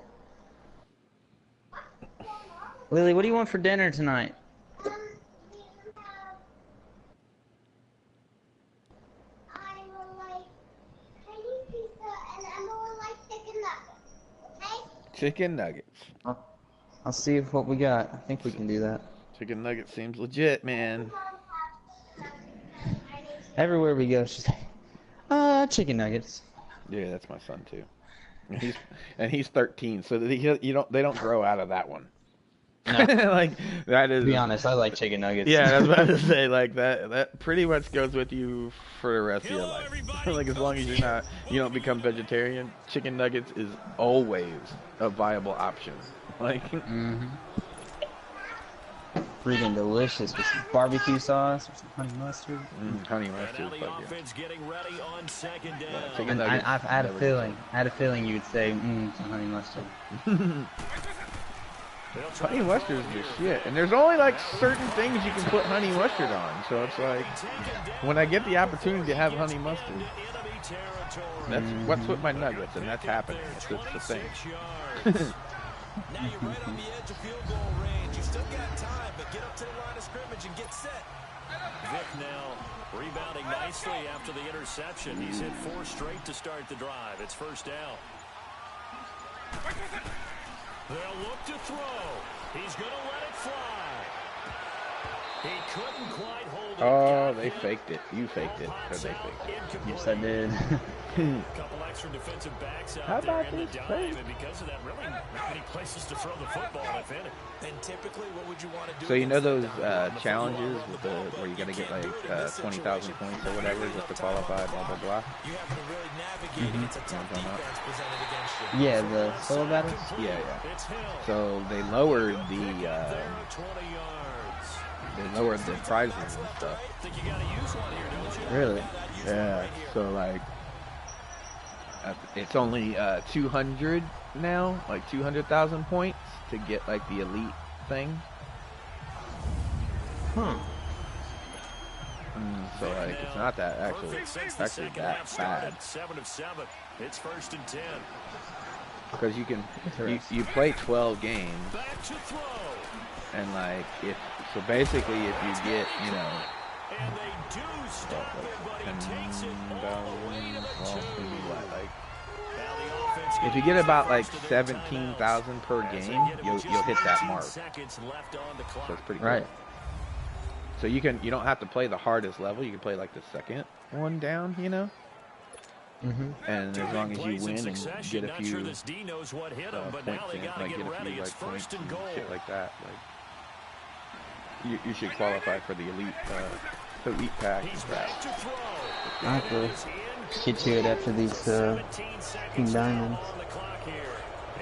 Lily, what do you want for dinner tonight? We have, I will like Chinese pizza and Emma will like chicken nuggets. Okay? Chicken nuggets. I'll see what we got. I think we can do that. Chicken nuggets seems legit, man. Everywhere we go, she's like, chicken nuggets. Yeah, that's my son too. He's 13, so they don't grow out of that one. No. Like that is. To be honest, I like chicken nuggets. Yeah, I was about to say like that pretty much goes with you for the rest of your life. Like as long as you don't become vegetarian, chicken nuggets is always a viable option. Like. Freaking delicious with some barbecue sauce or some honey mustard. Honey mustard. And now the offense getting ready on second down. Chicken And I nuggets. had a feeling you would say, some honey mustard. Honey mustard is the shit, and there's only like certain things you can put honey mustard on. So it's like when I get the opportunity to have honey mustard, that's what's with my nuggets, and that's happening. That's the thing. Now you're right on the edge of field goal range. You still got time, but get up to the line of scrimmage and get set. Vic now rebounding nicely after the interception. He's hit 4 straight to start the drive. It's first down. They'll look to throw. He's going to let it fly. He couldn't quite hold it. Oh, they faked it. You faked it, or they faked it. Yes, I did. Couple extra defensive backs How out there about in the this dive, play? and because of that, really not many places to throw the football, if any. And typically, what would you want to do? So you know against those that down? challenges with where you gotta get like 20,000 points or whatever just to qualify, blah blah blah. You have to really navigate against a tough defense presented against you. Yeah, the solo battles. Yeah, yeah. It's Hill. So they lowered There at 20 yards. the prizes and stuff. Think you got to use one here, don't you? Really? Yeah. So like, it's only 200 now, like 200,000 points to get like the elite thing. So like, it's not that actually that bad. 7 of 7. It's first and 10. Because you play 12 games, Back to throw. and like so basically if you get And they do stop it, but he takes it all the way to the 2. like Now the offense if you get about like 17,000 per game, you'll hit that mark. So seconds left on the clock. it's pretty Right. cool. So you don't have to play the hardest level. You can play like the second one down, And as long as you win and get a few this D knows what hit him, but points now they in, got to like get get a ready. few It's like points first and and goal. shit like that, like you should qualify for the elite pack. He's and crap. back to throw. I have to get to it after these 17 King seconds Diamonds. on the clock here.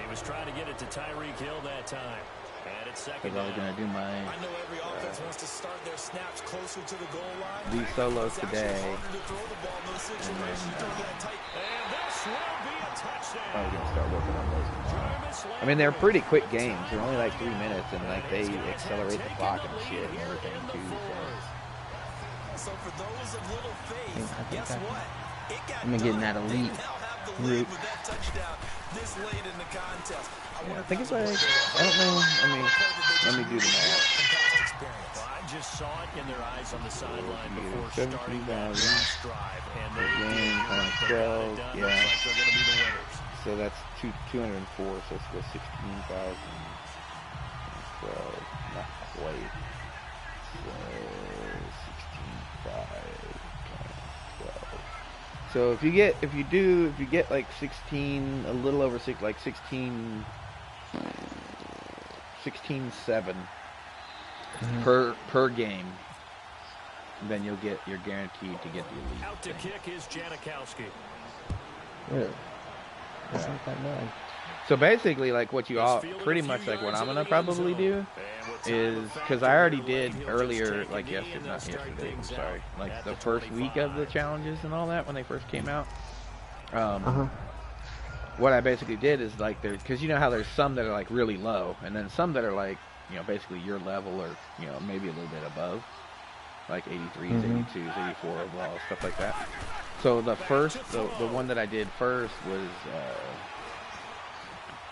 He was trying to get it to Tyreek Hill that time. And it's second Because I was down. gonna do my I know every offense wants to start their snaps closer to the goal line. these solos It's actually today. harder to throw the ball in those situations during that tight. And this will be a touchdown. I was gonna start working on those tomorrow. Jarvis I mean, they're pretty quick games. They're only like 3 minutes, and like they accelerate the clock and shit and everything too. So for those of little faith, I think guess I can- what? It got I'm gonna get in that done. elite They now have the group. lead with that touchdown this late in the contest. I think it's like I don't know. I mean, let me do the math. Well, I just saw it in their eyes on the sideline Yeah, before 17,000. starting that last drive. And they Game times 12, done. yeah. Looks like they're going to be the winners. So that's 204. So let's go 16,000. 12, not quite. So 16,500 times 12. So if you get like 16, a little over 6, like 16.7 per game, then you're guaranteed to get the elite. Out to thing. kick is Janikowski. Really? That's not that bad. So basically, like what you all pretty much like what I'm gonna probably do is because I already did earlier, like yesterday. I'm sorry, like the first week of the challenges and all that when they first came out. What I basically did is like because you know how there's some that are like really low, and then some that are like basically your level or maybe a little bit above, like 83s, 82s, 84 overall, stuff like that. So the one that I did first was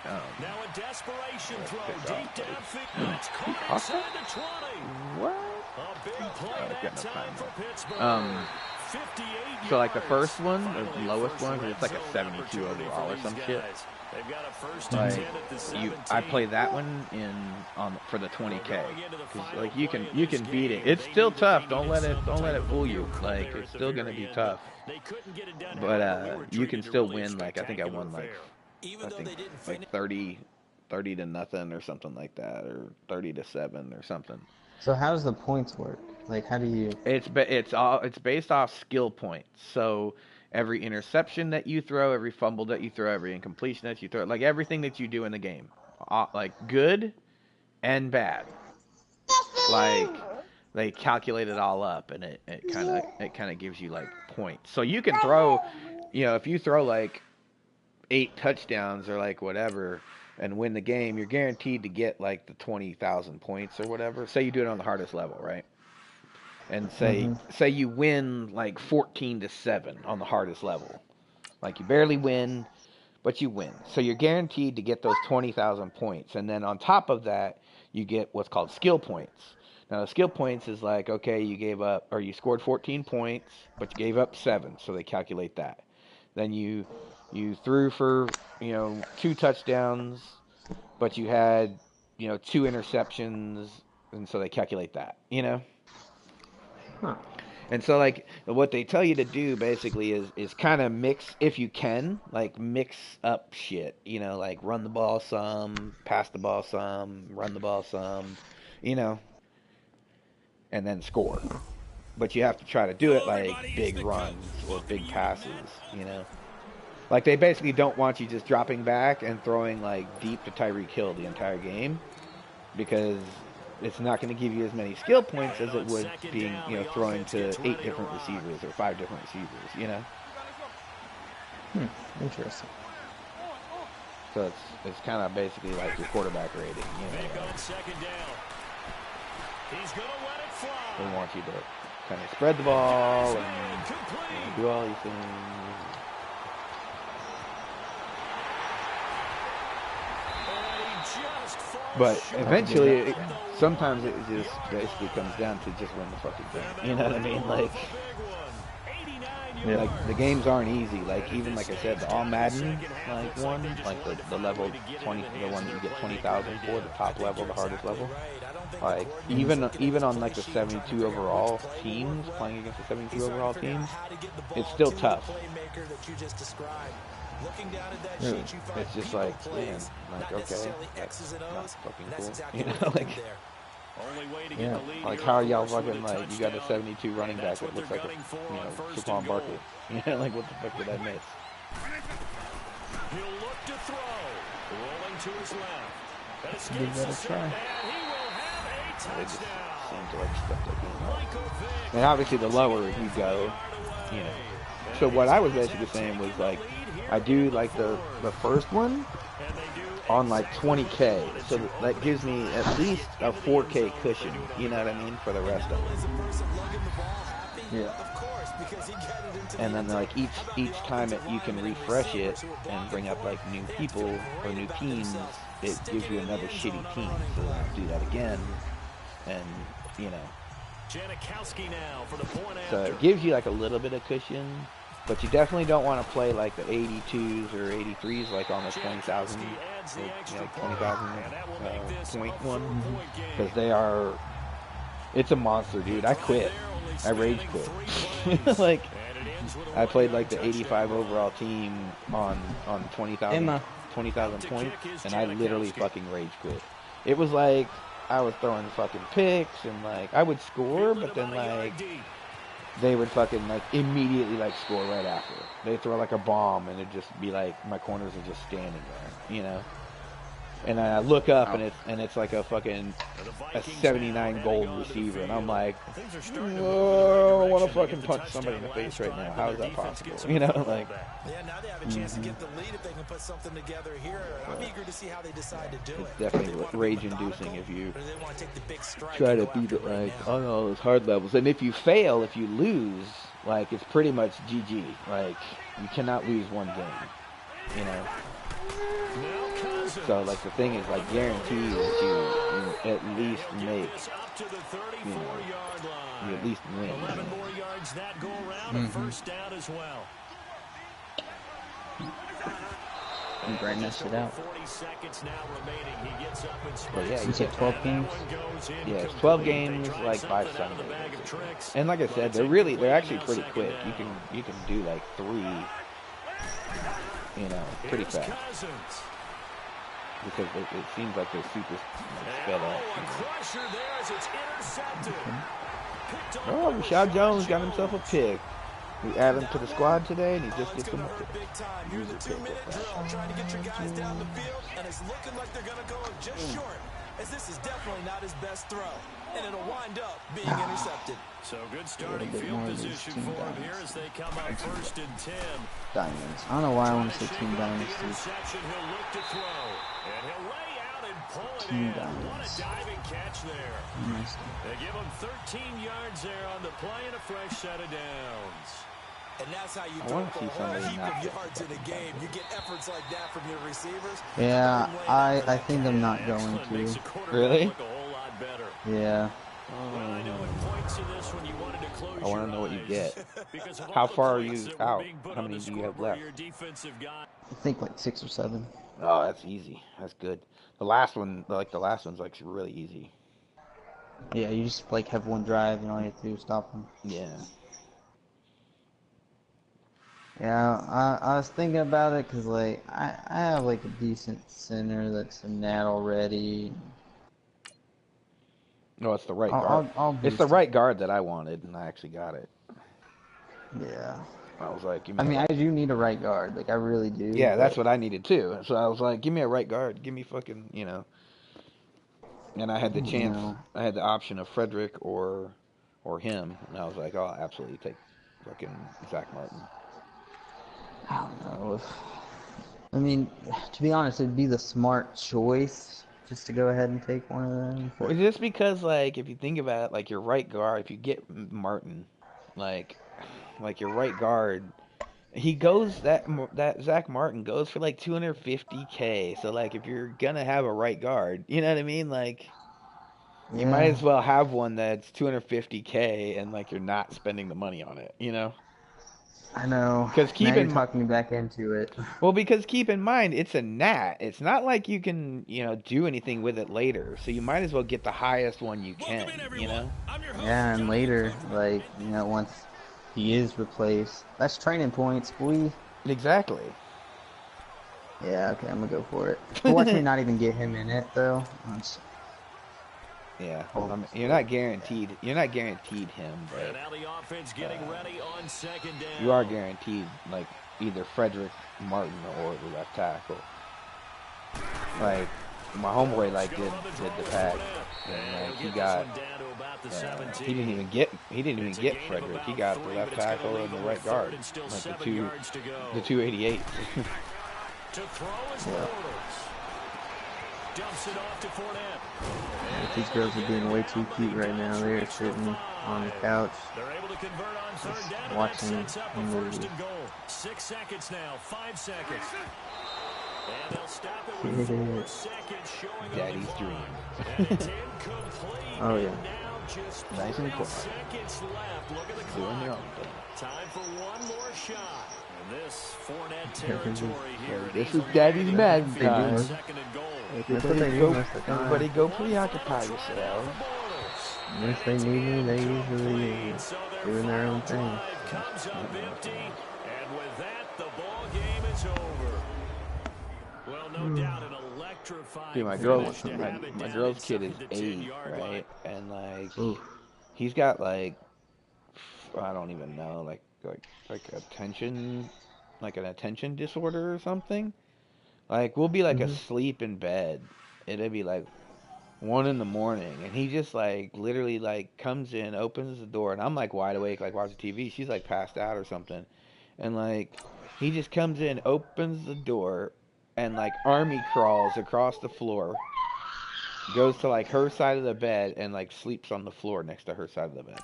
Now a desperation throw deep downfield. It's He caught caught that? inside the 20. What? A big play I've that got no time time for left. Pittsburgh. 58 So like the yards. first one, Finally, the a lowest first one, 'cause red it's like a zone 72 opportunity overall for or these some shit. guys. They've got a first and Like 10 at the 17. I play that one for the 20K, Going into the because final like you play can of you this can beat it. game, It's they still knew that tough. they Don't needed let it some fool type you. of Like miracle it's there still at the gonna very be end, tough. They couldn't get it done. But However, we were you can treated to still really win. Like I think I won spectacular like affair. Even I though think they didn't like finish 30 to nothing or something like that, or 30-7 or something. So how does the points work? Like, how do you? It's based off skill points. So every interception that you throw, every fumble that you throw, every incompletion that you throw, like everything that you do in the game, like good and bad, like they calculate it all up, and it kind of gives you like points. So you can throw, if you throw like 8 touchdowns or like whatever and win the game, you're guaranteed to get like the 20,000 points or whatever. Say you do it on the hardest level, right? And say you win like 14-7 on the hardest level. Like you barely win, but you win. So you're guaranteed to get those 20,000 points. And then on top of that, you get what's called skill points. Now the skill points is like, okay, you scored 14 points, but you gave up 7, so they calculate that. Then you threw for, 2 touchdowns, but you had, 2 interceptions, and so they calculate that. Huh. And so, like, what they tell you to do basically is kind of mix, if you can, like, mix up shit. Like, run the ball some, pass the ball some, run the ball some, and then score. But you have to try to do it like big runs or big passes. Like, they basically don't want you just dropping back and throwing, like, deep to Tyreek Hill the entire game, because it's not going to give you as many skill points as it would being, throwing to 8 different receivers or 5 different receivers. Interesting. So it's kind of basically like your quarterback rating. They've got second down. He's going to let it fly. They want you to kind of spread the ball and do all these things. But eventually, sometimes it just basically comes down to just win the fucking game. You know what I mean? Like the games aren't easy. Like even like I said, the All Madden one, like the level 20, the one that you get 20,000 for, the top level, the hardest level. Like even on like the 72 overall teams, playing against the 72 overall teams, it's still tough. It's just like, man, like, okay, that's not fucking cool. Like, Yeah. like how are y'all fucking, like, you got a 72 running back that looks like a, Saquon Barkley. Like, what the fuck did I miss? He'll look to throw. Rolling to his left. That escapes Give that a the try. and he will have a They just touchdown. seem to like stuff like that. Michael Vick. And obviously the lower you go, So what I was basically saying was, like, I do, like, the first one on, like, 20K. So that gives me at least a 4K cushion, you know what I mean, for the rest of it. Yeah. And then, like, each time you can refresh it and bring up, like, new people or new teams, it gives you another shitty team. So do that again, and, Janikowski now for the point so after. it gives you, like, a little bit of cushion. But you definitely don't want to play like the 82s or 83s, like on the 20,000, 20,000 point one, because it's a monster, dude. I quit. I rage quit. Like, I played like the 85 overall team on 20,000 points, and I literally fucking rage quit. It was like I was throwing fucking picks, and like I would score, but then like they would fucking like immediately like score right after. They'd throw like a bomb, and it'd just be like my corners are just standing there, And I look up and it's like a fucking a 79 gold receiver, and I'm like, oh, I want to fucking punch somebody in the face right now. How is that possible? You know, like. Yeah, now they have a chance to get the lead if they can put something together here. I'm eager to see how they decide to do it. It's definitely rage-inducing if you Or do they want to take the big strike try and to go beat after it right like now? on all those hard levels. And if you fail, if you lose, like it's pretty much GG. Like you cannot lose one game. You know. So like the thing is like guaranteed that you at least make, you know, you at least win. 11 more yards that go around, a first down as well. And Gray messed it out. 40 seconds now remaining. He gets up and But yeah, You said 12 games? Yeah, it's 12 games, like 5 Sundays. And like I said, they're actually pretty quick. You can do like 3, you know, pretty fast. Because it seems like they're super sped up. Oh, Rashad Jones got himself a pick. We add him to the squad today, and he just gets him a pick. Here's a 2-minute drill, trying to get your guys down the field, and it's looking like they're going to go just short, as this is definitely not his best throw, and it'll wind up being intercepted. So good starting field position for him here as they come up 1st and 10. Diamonds. I don't know why I want to say Team Dynasty. Interception, he'll look to throw, and he'll lay out and pull it Team in. Dynasty. What a diving catch there. Nice. They give him 13 yards there on the play and a fresh set of downs. And that's how you I throw wanna for see a whole somebody heap not of get yards in a game. You get efforts like that from your receivers. Yeah, I think I'm not going Excellent. Makes to. the quarterback Really? look a whole lot better. Yeah. Well, I know it points to this when you wanted to close I want to your know what you eyes. get. Because of How all the far are points you that were out? being put How on many the do you have scoreboard, left? your defensive guy. I think like 6 or 7. Oh, that's easy. That's good. The last one's like really easy. Yeah, you just like have one drive and all you have to do is stop them. Yeah. Yeah, I was thinking about it because like I have like a decent center that's a nat already. No, it's the right guard. I'll It's the boost it. right guard that I wanted, and I actually got it. Yeah. I was like, give me I mean, a I right. do need a right guard. Like I really do. Yeah, that's but what I needed too. So I was like, give me a right guard. Give me fucking, you know. And I had the chance. No. I had the option of Frederick or him, and I was like, oh, I'll absolutely take fucking Zach Martin. I don't know. I mean, to be honest, it'd be the smart choice just to go ahead and take one of them. Well, But just because, like, if you think about it, like your right guard, if you get Martin, like your right guard, he goes that Zach Martin goes for like 250K. So like, if you're gonna have a right guard, you know what I mean? Like, you might as well have one that's 250K, and like you're not spending the money on it, you know? I know. Because Now you're talking me back into it. because keep in mind, it's a gnat. It's not like you can, you know, do anything with it later. So you might as well get the highest one you can, you know? Yeah, and later, like, you know, once he is replaced, that's training points, boy. Exactly. Yeah, okay, I'm gonna go for it. But watch me not even get him in it, though. Yeah, I mean, you're not guaranteed. You're not guaranteed him, And but now the offense getting ready on 2nd down. you are guaranteed like either Frederick Martin or the left tackle. Like my homeboy, like did the pack, and like he got. He didn't even get Frederick. He got the left tackle and the right guard, like the 288. To throw is Bortles. Dumps it off to Fournette. These girls are being way too cute right now. They're sitting on the couch, They're able to convert on 3rd down, and watching that sets up a a movie. 1st and goal. 6 seconds now, 5 seconds. And they'll stop it with 4 seconds showing Daddy's on the dream. clock. And it's incomplete. Oh, yeah. And now just Nice and 3 quiet. seconds left. Look at the Doing their clock. own thing. Time for one more shot. And this Fournette territory here. This is Daddy's Madden time. 2nd and goal. That's what they do most of the time. Everybody go preoccupy yourself. Once they need me, they usually doing their own thing. Drive comes up empty, and with that, the ball game is over. Well, no doubt an electrifying Dude, finish to have it my down girl's kid is inside the 8, 10-yard line. right? And like, Oof. he's got like, I don't even know, like attention, like an attention disorder or something. Like, we'll be like asleep in bed. It'll be like 1 in the morning, and he just like literally like comes in, opens the door, and I'm like wide awake, like watching TV. She's like passed out or something, and like he just comes in, opens the door, and like army crawls across the floor, goes to like her side of the bed, and like sleeps on the floor next to her side of the bed.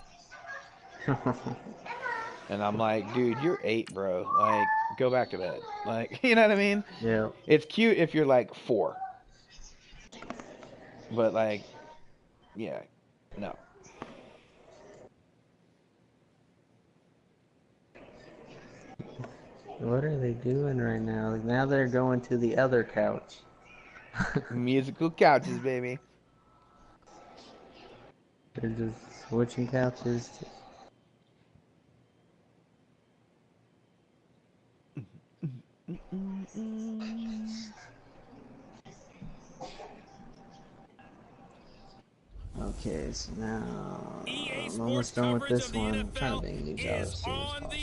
And I'm like, dude, you're 8, bro. Like, go back to bed. Like, you know what I mean? Yeah. It's cute if you're like 4, but like, yeah, no. What are they doing right now? Like, now they're going to the other couch. Musical couches, baby. They're just switching couches. Okay, so now I'm almost done with this one. I'm trying to bang these out as soon as possible.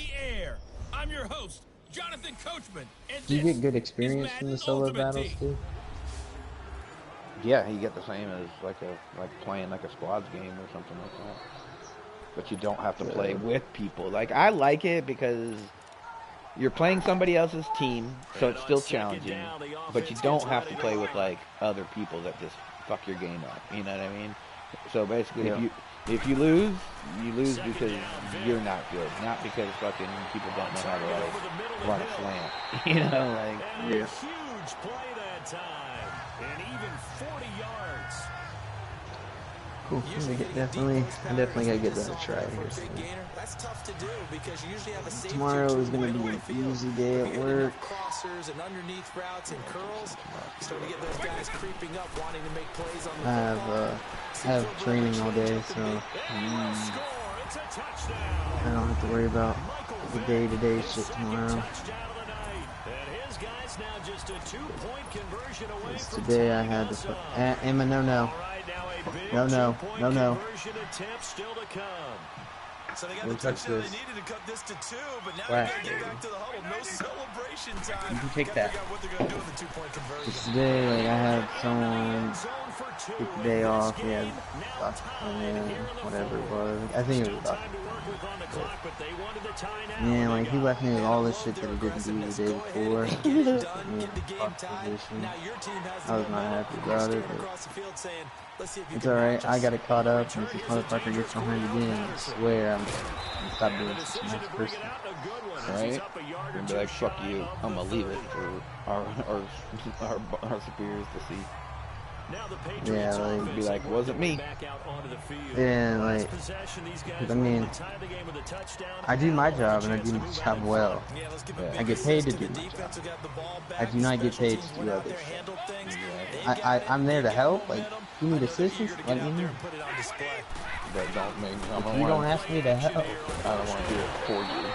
I'm your host, Jonathan Coachman, and Do you get good experience from the solo battles too? Yeah, you get the same as like playing like a squads game or something like that. But you don't have to play with people. Like, I like it because you're playing somebody else's team, so it's still challenging. But you don't have to play with like other people that just fuck your game up. You know what I mean? So basically, if you lose because you're not good, not because fucking people don't know how to like run a slant. You know, like huge play that time, and even 40 yards. Cool. I definitely gotta get that a try here. That's tough to do because you usually have a safety Tomorrow is gonna be an easy day at work. Crossers and underneath routes and curls. Start to get those guys creeping up, wanting to make plays on the I have training all day, so I don't have to worry about the day-to-day shit tomorrow. Today I had to put Emma, no. So they got the touchdown they needed to cut this to 2, but now they got to get back to the huddle. No celebration time. You can take that. What they're going to do with the 2-point conversion. Today, like, I had someone take the day off. He had doctor come in, whatever it was. I think it was a doctor. Man, like, he left me with all this shit that he didn't do the day before. I was not happy about it, but it's alright. I got it caught up, and if this motherfucker gets behind again, I swear I'm stop doing this to the next person. right? And be like, fuck you. I'm gonna leave it for our superiors to see. Yeah, like, be like, wasn't me. Yeah, like, I mean, I do my job and I do my job well. I get paid to do my job. I do not get paid to do other shit. I'm there to help. Like, if you need assistance, let me know. But You don't ask me to help. I don't want to do it for you.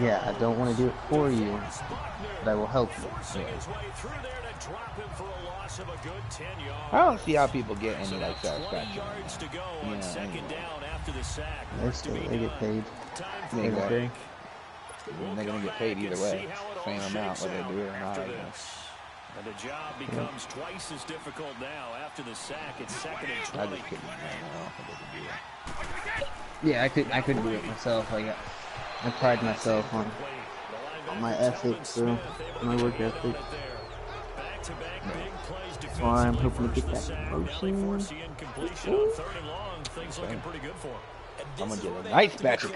Yeah, I don't want to do it for you, but I will help you. Yeah. I don't see how people get any like satisfaction. They get paid. Exactly. They're gonna get paid either way, same amount whether they do it or not. And the job becomes twice as difficult now after the sack. It's 2nd and 20. I just couldn't. I don't think they could do it. Yeah, I couldn't do it myself. Like, I pride myself on my ethics, so my work ethic. That's why I'm hoping to get that promotion. I'm gonna get a nice batch of